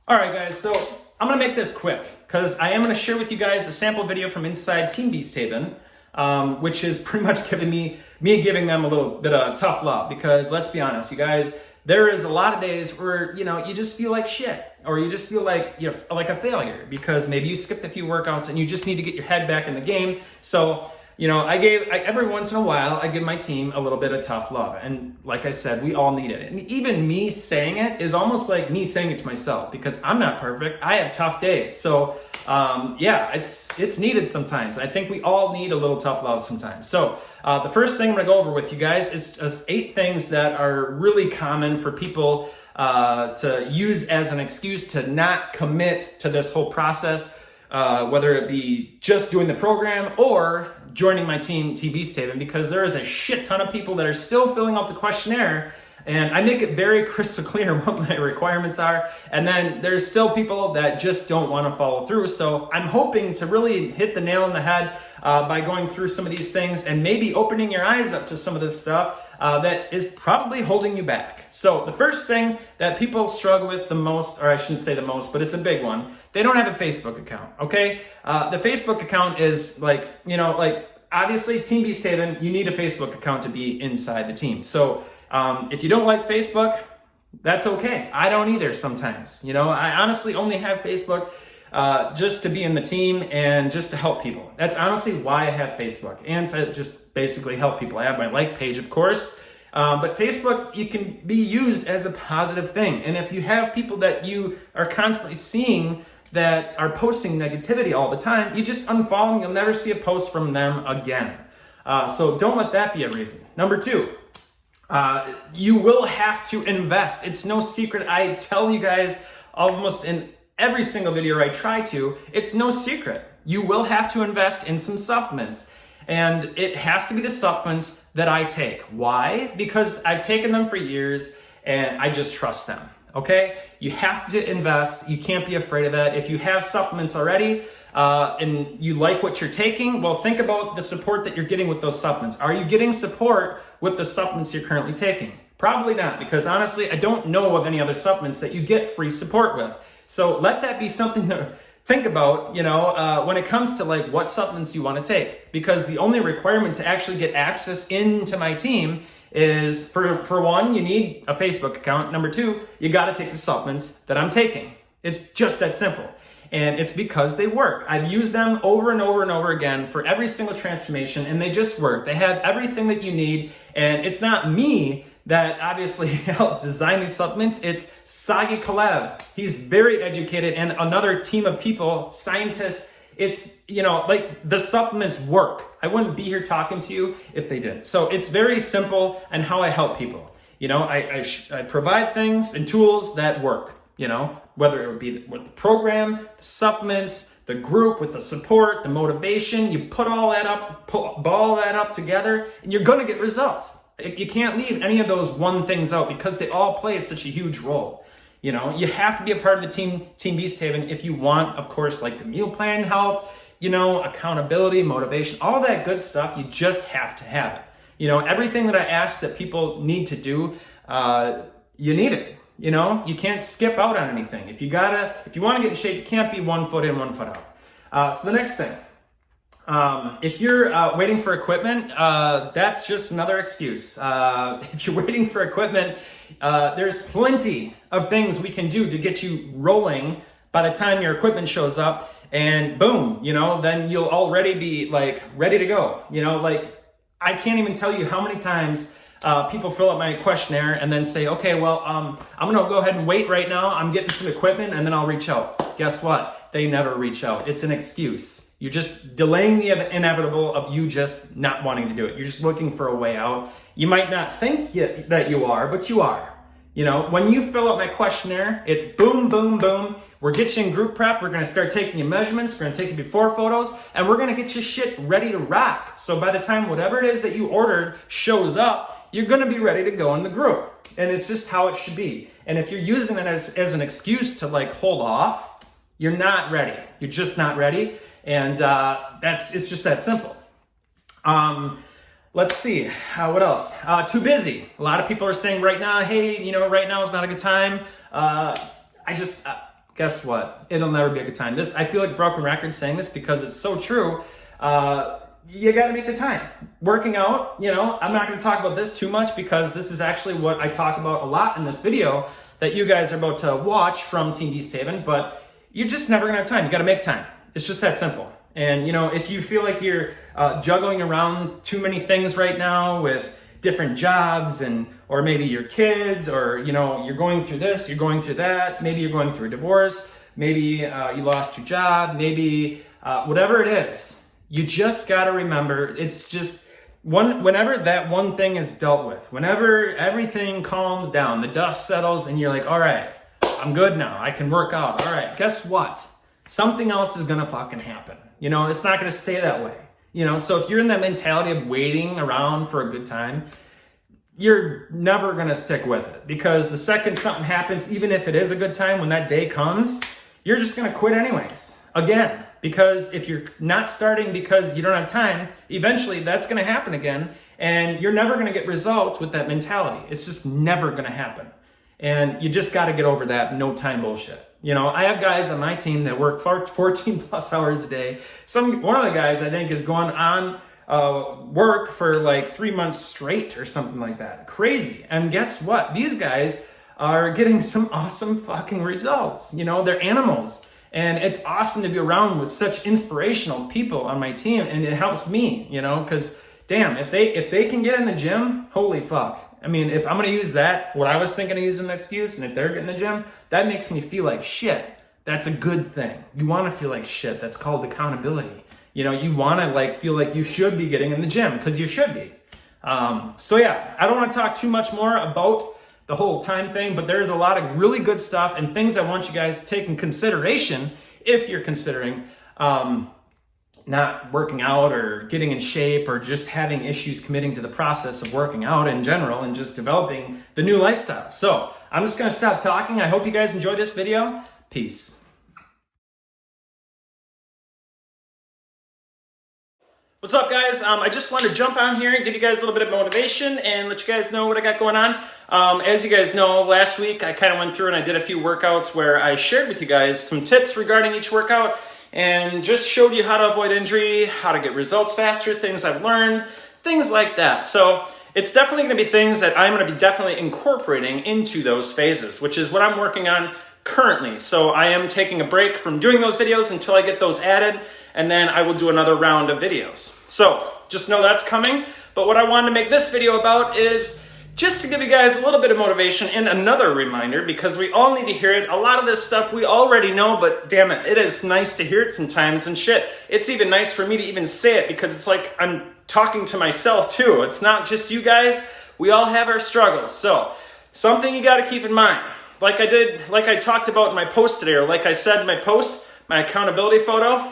All right, guys, so I'm gonna make this quick because I am gonna share with you guys a sample video from inside Team Beast Haven, which is pretty much giving me giving them a little bit of tough love because let's be honest, you guys, there is a lot of days where, you just feel like shit or you just feel like you're like a failure because maybe you skipped a few workouts and you just need to get your head back in the game. So, every once in a while, I give my team a little bit of tough love. And like I said, we all need it. And even me saying it is almost like me saying it to myself because I'm not perfect. I have tough days. So it's needed sometimes. I think we all need a little tough love sometimes. So the first thing I'm gonna go over with you guys is just 8 things that are really common for people to use as an excuse to not commit to this whole process. Whether it be just doing the program or joining my team, Team Beast Haven, because there is a shit ton of people that are still filling out the questionnaire, and I make it very crystal clear what my requirements are, and then there's still people that just don't want to follow through. So I'm hoping to really hit the nail on the head by going through some of these things and maybe opening your eyes up to some of this stuff that is probably holding you back. So the first thing that people struggle with the most, or I shouldn't say the most, but it's a big one, they don't have a Facebook account, okay? The Facebook account is obviously Team Beast Haven, you need a Facebook account to be inside the team. So if you don't like Facebook, that's okay. I don't either sometimes. I honestly only have Facebook just to be in the team and just to help people. That's honestly why I have Facebook, and to just basically help people. I have my like page, of course, but Facebook, you can be used as a positive thing. And if you have people that you are constantly seeing that are posting negativity all the time, you just unfollow them. You'll never see a post from them again. So don't let that be a reason. Number 2, you will have to invest. It's no secret. I tell you guys almost in every single video I try to, it's no secret. You will have to invest in some supplements. And it has to be the supplements that I take. Why? Because I've taken them for years and I just trust them. Okay? You have to invest. You can't be afraid of that. If you have supplements already and you like what you're taking, well, think about the support that you're getting with those supplements. Are you getting support with the supplements you're currently taking? Probably not, because honestly, I don't know of any other supplements that you get free support with. So let that be something to think about, when it comes to like what supplements you want to take, because the only requirement to actually get access into my team is for one, you need a Facebook account. Number 2, you got to take the supplements that I'm taking. It's just that simple. And it's because they work. I've used them over and over and over again for every single transformation, and they just work. They have everything that you need, and it's not me that obviously helped design these supplements. It's Sagi Kalev. He's very educated, and another team of people, scientists. It's, the supplements work. I wouldn't be here talking to you if they didn't. So it's very simple and how I help people. I provide things and tools that work, whether it would be with the program, the supplements, the group, with the support, the motivation. You put all that up together, and you're going to get results. You can't leave any of those one things out because they all play such a huge role. You have to be a part of the Team Beast Haven if you want, of course, like the meal plan help, accountability, motivation, all that good stuff. You just have to have it. Everything that I ask that people need to do, you need it. You can't skip out on anything. If you want to get in shape, you can't be 1 foot in, 1 foot out. So the next thing, if you're waiting for equipment, that's just another excuse. If you're waiting for equipment, there's plenty of things we can do to get you rolling by the time your equipment shows up, and boom, then you'll already be like ready to go. I can't even tell you how many times people fill out my questionnaire and then say, okay, well, I'm gonna go ahead and wait right now. I'm getting some equipment and then I'll reach out. Guess what? They never reach out. It's an excuse. You're just delaying the inevitable of you just not wanting to do it. You're just looking for a way out. You might not think that you are, but you are. When you fill out my questionnaire, it's boom, boom, boom. We're getting you in group prep. We're going to start taking your measurements. We're going to take your before photos, and we're going to get your shit ready to rock. So by the time whatever it is that you ordered shows up, you're going to be ready to go in the group. And it's just how it should be. And if you're using it as an excuse to hold off, you're not ready. You're just not ready. And it's just that simple. Let's see, what else? Too busy. A lot of people are saying right now, hey, right now is not a good time. guess what? It'll never be a good time. I feel like a broken record saying this because it's so true. You got to make the time. Working out, I'm not going to talk about this too much because this is actually what I talk about a lot in this video that you guys are about to watch from Team Beast Haven, but you're just never going to have time. You got to make time. It's just that simple. And, if you feel like you're juggling around too many things right now with different jobs or maybe your kids, or, you're going through this, you're going through that, maybe you're going through a divorce, maybe you lost your job, maybe whatever it is, you just got to remember, it's just whenever that one thing is dealt with, whenever everything calms down, the dust settles and you're like, all right, I'm good now, I can work out. All right, guess what? Something else is going to fucking happen. It's not going to stay that way. So if you're in that mentality of waiting around for a good time, you're never going to stick with it, because the second something happens, even if it is a good time, when that day comes, you're just going to quit anyways. Again, because if you're not starting because you don't have time, eventually that's going to happen again, and you're never going to get results with that mentality. It's just never going to happen. And you just got to get over that no time bullshit. I have guys on my team that work 14 plus hours a day. One of the guys I think is going on work for like 3 months straight or something like that. Crazy. And guess what? These guys are getting some awesome fucking results. They're animals. And it's awesome to be around with such inspirational people on my team. And it helps me, because damn, if they can get in the gym, holy fuck. I mean, if I'm going to use that, what I was thinking of using an excuse, and if they're getting in the gym, that makes me feel like shit. That's a good thing. You want to feel like shit. That's called accountability. You want to feel like you should be getting in the gym, because you should be. So yeah, I don't want to talk too much more about the whole time thing, but there's a lot of really good stuff and things I want you guys to take in consideration if you're considering not working out or getting in shape, or just having issues committing to the process of working out in general and just developing the new lifestyle. So I'm just going to stop talking. I hope you guys enjoyed this video. Peace. What's up, guys? I just wanted to jump on here and give you guys a little bit of motivation and let you guys know what I got going on. As you guys know, last week I kind of went through and I did a few workouts where I shared with you guys some tips regarding each workout and just showed you how to avoid injury, how to get results faster, things I've learned, things like that. So it's definitely going to be things that I'm going to be definitely incorporating into those phases, which is what I'm working on currently. So I am taking a break from doing those videos until I get those added, and then I will do another round of videos. So just know that's coming. But what I wanted to make this video about is just to give you guys a little bit of motivation and another reminder, because we all need to hear it. A lot of this stuff we already know, but damn it is nice to hear it sometimes, and shit, it's even nice for me to even say it, because it's like I'm talking to myself too. It's not just you guys. We all have our struggles. So something you got to keep in mind, like I talked about in my post today, or like I said in my post, my accountability photo,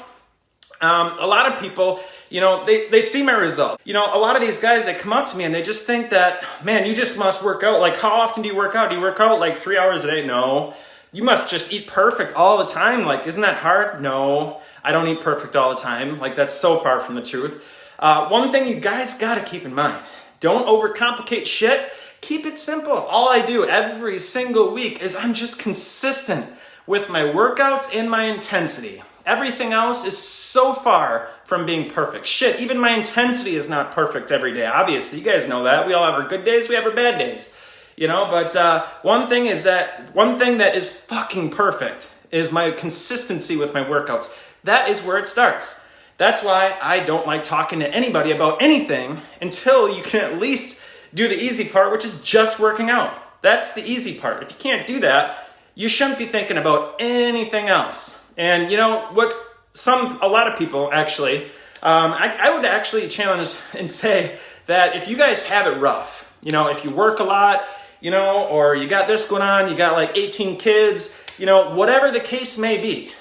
a lot of people, they see my result. A lot of these guys, they come up to me and they just think that, man, you just must work out. Like, how often do you work out? Do you work out like 3 hours a day? No. You must just eat perfect all the time. Like, isn't that hard? No, I don't eat perfect all the time. Like, that's so far from the truth. One thing you guys got to keep in mind, don't overcomplicate shit. Keep it simple. All I do every single week is I'm just consistent with my workouts and my intensity. Everything else is so far from being perfect. Shit, even my intensity is not perfect every day. Obviously, you guys know that. We all have our good days, we have our bad days. But one thing that is fucking perfect is my consistency with my workouts. That is where it starts. That's why I don't like talking to anybody about anything until you can at least do the easy part, which is just working out. That's the easy part. If you can't do that, you shouldn't be thinking about anything else. And a lot of people actually, I would actually challenge and say that if you guys have it rough, if you work a lot, or you got this going on, you got like 18 kids, whatever the case may be,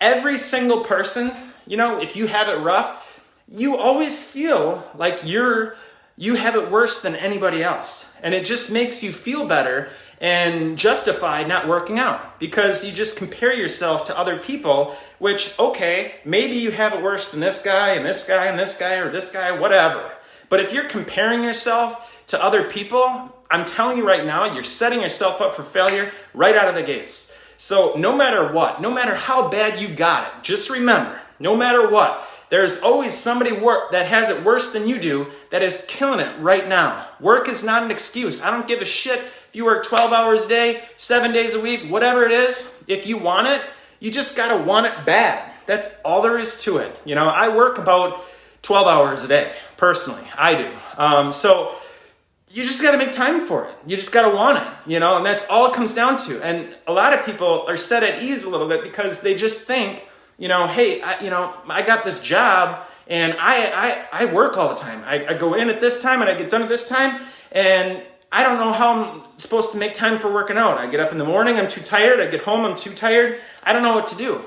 every single person, if you have it rough, you always feel like you have it worse than anybody else. And it just makes you feel better and justify not working out, because you just compare yourself to other people, which, okay, maybe you have it worse than this guy and this guy and this guy or this guy, whatever. But if you're comparing yourself to other people, I'm telling you right now, you're setting yourself up for failure right out of the gates. So no matter what, no matter how bad you got it, just remember, no matter what, there's always somebody that has it worse than you do that is killing it right now. Work is not an excuse. I don't give a shit if you work 12 hours a day, 7 days a week, whatever it is. If you want it, you just gotta want it bad. That's all there is to it. You know, I work about 12 hours a day, personally. I do. So you just got to make time for it. You just got to want it, you know, and that's all it comes down to. And a lot of people are set at ease a little bit because they just think, you know, hey, I got this job and I work all the time. I go in at this time and I get done at this time, and I don't know how I'm supposed to make time for working out. I get up in the morning, I'm too tired. I get home, I'm too tired. I don't know what to do.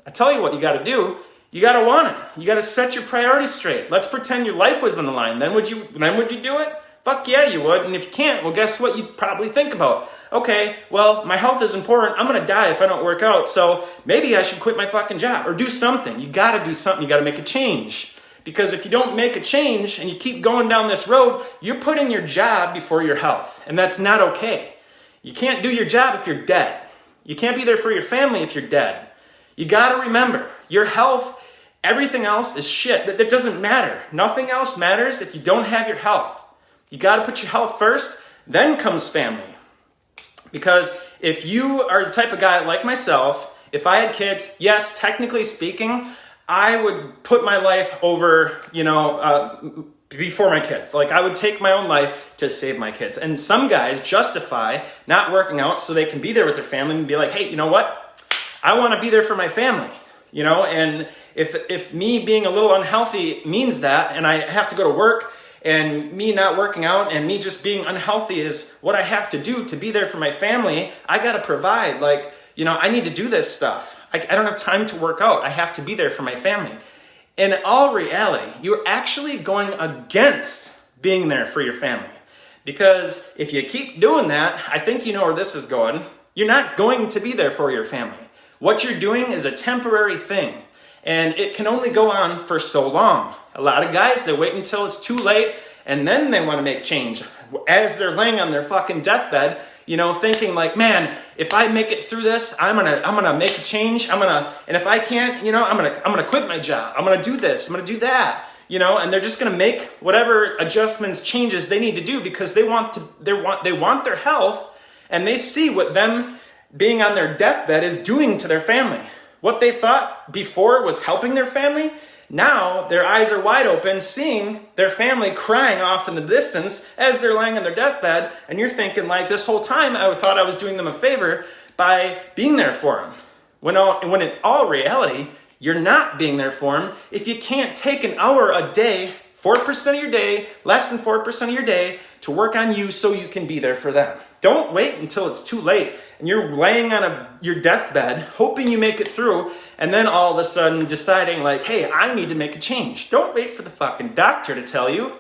I tell you what you got to do. You got to want it. You got to set your priorities straight. Let's pretend your life was on the line. Then would you do it? Fuck yeah, you would. And if you can't, well, guess what you'd probably think about? Okay, well, my health is important. I'm going to die if I don't work out. So maybe I should quit my fucking job or do something. You got to do something. You got to make a change. Because if you don't make a change and you keep going down this road, you're putting your job before your health. And that's not okay. You can't do your job if you're dead. You can't be there for your family if you're dead. You got to remember, your health, everything else is shit. That doesn't matter. Nothing else matters if you don't have your health. You got to put your health first, then comes family. Because if you are the type of guy like myself, if I had kids, yes, technically speaking, I would put my life over, before my kids. Like, I would take my own life to save my kids. And some guys justify not working out so they can be there with their family and be like, hey, you know what? I want to be there for my family, you know? And if me being a little unhealthy means that, and I have to go to work, and me not working out and me just being unhealthy is what I have to do to be there for my family, I got to provide. Like, I need to do this stuff. I don't have time to work out. I have to be there for my family. In all reality, you're actually going against being there for your family. Because if you keep doing that, I think you know where this is going. You're not going to be there for your family. What you're doing is a temporary thing. And it can only go on for so long. A lot of guys, they wait until it's too late and then they want to make change. As they're laying on their fucking deathbed, thinking like, man, if I make it through this, I'm gonna make a change. And if I can't, I'm gonna quit my job. I'm gonna do this. I'm gonna do that. And they're just gonna make whatever adjustments, changes they need to do because they want their health, and they see what them being on their deathbed is doing to their family. What they thought before was helping their family, now their eyes are wide open, seeing their family crying off in the distance as they're laying on their deathbed, and you're thinking like, this whole time I thought I was doing them a favor by being there for them. When in all reality, you're not being there for them if you can't take an hour a day, 4% of your day, less than 4% of your day, to work on you so you can be there for them. Don't wait until it's too late and you're laying on your deathbed, hoping you make it through, and then all of a sudden deciding like, hey, I need to make a change. Don't wait for the fucking doctor to tell you.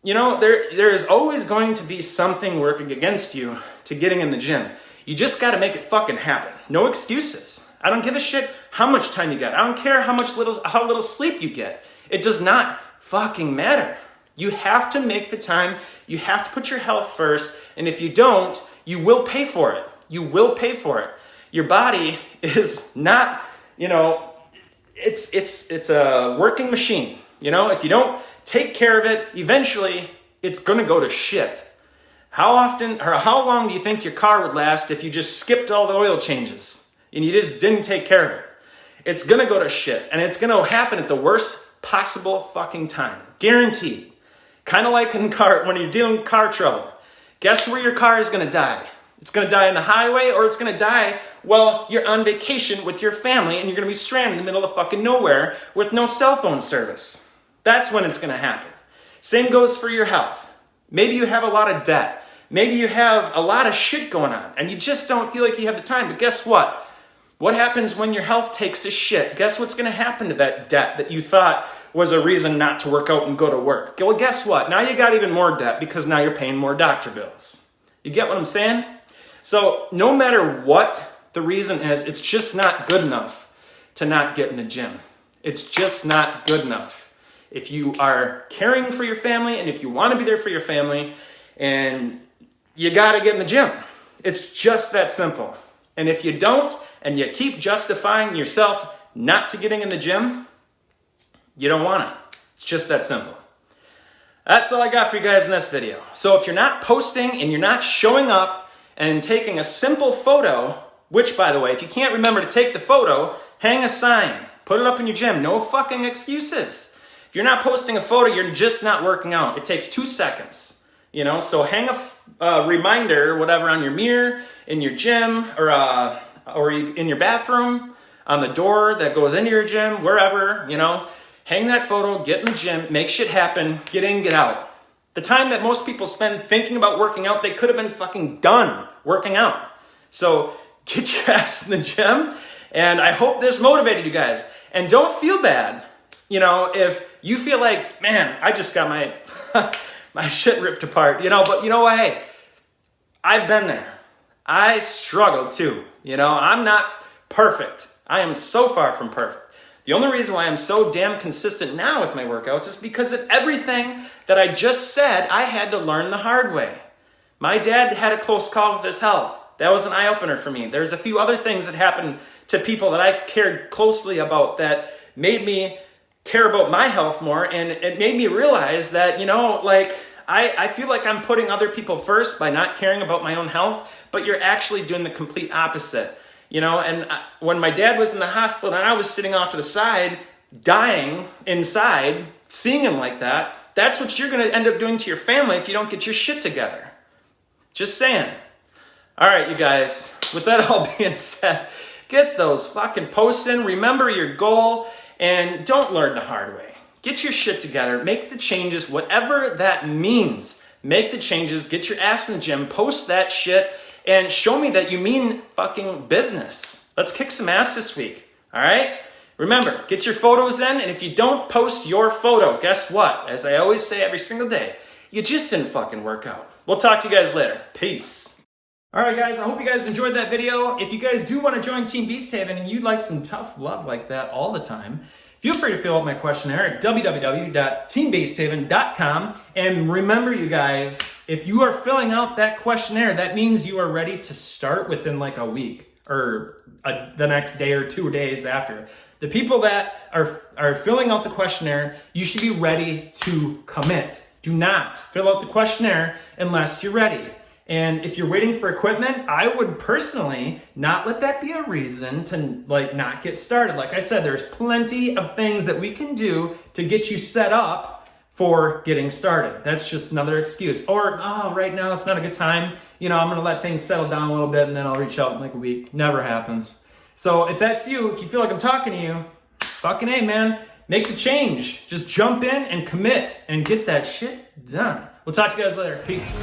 There is always going to be something working against you to getting in the gym. You just got to make it fucking happen. No excuses. I don't give a shit how much time you got. I don't care how little sleep you get. It does not fucking matter. You have to make the time. You have to put your health first. And if you don't, you will pay for it. You will pay for it. Your body is not, it's a working machine. If you don't take care of it, eventually it's going to go to shit. How long do you think your car would last if you just skipped all the oil changes and you just didn't take care of it? It's going to go to shit, and it's going to happen at the worst possible fucking time. Guaranteed. Kind of like when you're dealing with car trouble. Guess where your car is going to die? It's going to die on the highway, or it's going to die while you're on vacation with your family and you're going to be stranded in the middle of fucking nowhere with no cell phone service. That's when it's going to happen. Same goes for your health. Maybe you have a lot of debt. Maybe you have a lot of shit going on and you just don't feel like you have the time. But guess what? What happens when your health takes a shit? Guess what's going to happen to that debt that you thought was a reason not to work out and go to work? Well, guess what? Now you got even more debt because now you're paying more doctor bills. You get what I'm saying? So no matter what the reason is, it's just not good enough to not get in the gym. It's just not good enough. If you are caring for your family and if you want to be there for your family, and you got to get in the gym. It's just that simple. And if you don't, and you keep justifying yourself not to getting in the gym, you don't want it. It's just that simple. That's all I got for you guys in this video. So if you're not posting and you're not showing up and taking a simple photo, which, by the way, if you can't remember to take the photo, hang a sign. Put it up in your gym. No fucking excuses. If you're not posting a photo, you're just not working out. It takes 2 seconds. So hang a reminder or whatever on your mirror, in your gym, or in your bathroom, on the door that goes into your gym, wherever, Hang that photo, get in the gym, make shit happen, get in, get out. The time that most people spend thinking about working out, they could have been fucking done working out. So get your ass in the gym, and I hope this motivated you guys. And don't feel bad, if you feel like, man, I just got my my shit ripped apart, but you know what, hey, I've been there. I struggled too, I'm not perfect. I am so far from perfect. The only reason why I'm so damn consistent now with my workouts is because of everything that I just said I had to learn the hard way. My dad had a close call with his health. That was an eye-opener for me. There's a few other things that happened to people that I cared closely about that made me care about my health more, and it made me realize that, I feel like I'm putting other people first by not caring about my own health, but you're actually doing the complete opposite. And when my dad was in the hospital and I was sitting off to the side, dying inside, seeing him like that, that's what you're going to end up doing to your family if you don't get your shit together. Just saying. All right, you guys, with that all being said, get those fucking posts in, remember your goal, and don't learn the hard way. Get your shit together, make the changes, whatever that means. Make the changes, get your ass in the gym, post that shit, and show me that you mean fucking business. Let's kick some ass this week, all right? Remember, get your photos in, and if you don't post your photo, guess what? As I always say every single day, you just didn't fucking work out. We'll talk to you guys later. Peace. All right, guys, I hope you guys enjoyed that video. If you guys do want to join Team Beast Haven and you'd like some tough love like that all the time, feel free to fill out my questionnaire at www.teambeasthaven.com. And remember, you guys, if you are filling out that questionnaire, that means you are ready to start within like a week or the next day or 2 days after. The people that are filling out the questionnaire, you should be ready to commit. Do not fill out the questionnaire unless you're ready. And if you're waiting for equipment, I would personally not let that be a reason to not get started. Like I said, there's plenty of things that we can do to get you set up for getting started. That's just another excuse. Or, right now it's not a good time. I'm going to let things settle down a little bit and then I'll reach out in like a week. Never happens. So if that's you, if you feel like I'm talking to you, fucking A, man, make the change. Just jump in and commit and get that shit done. We'll talk to you guys later. Peace.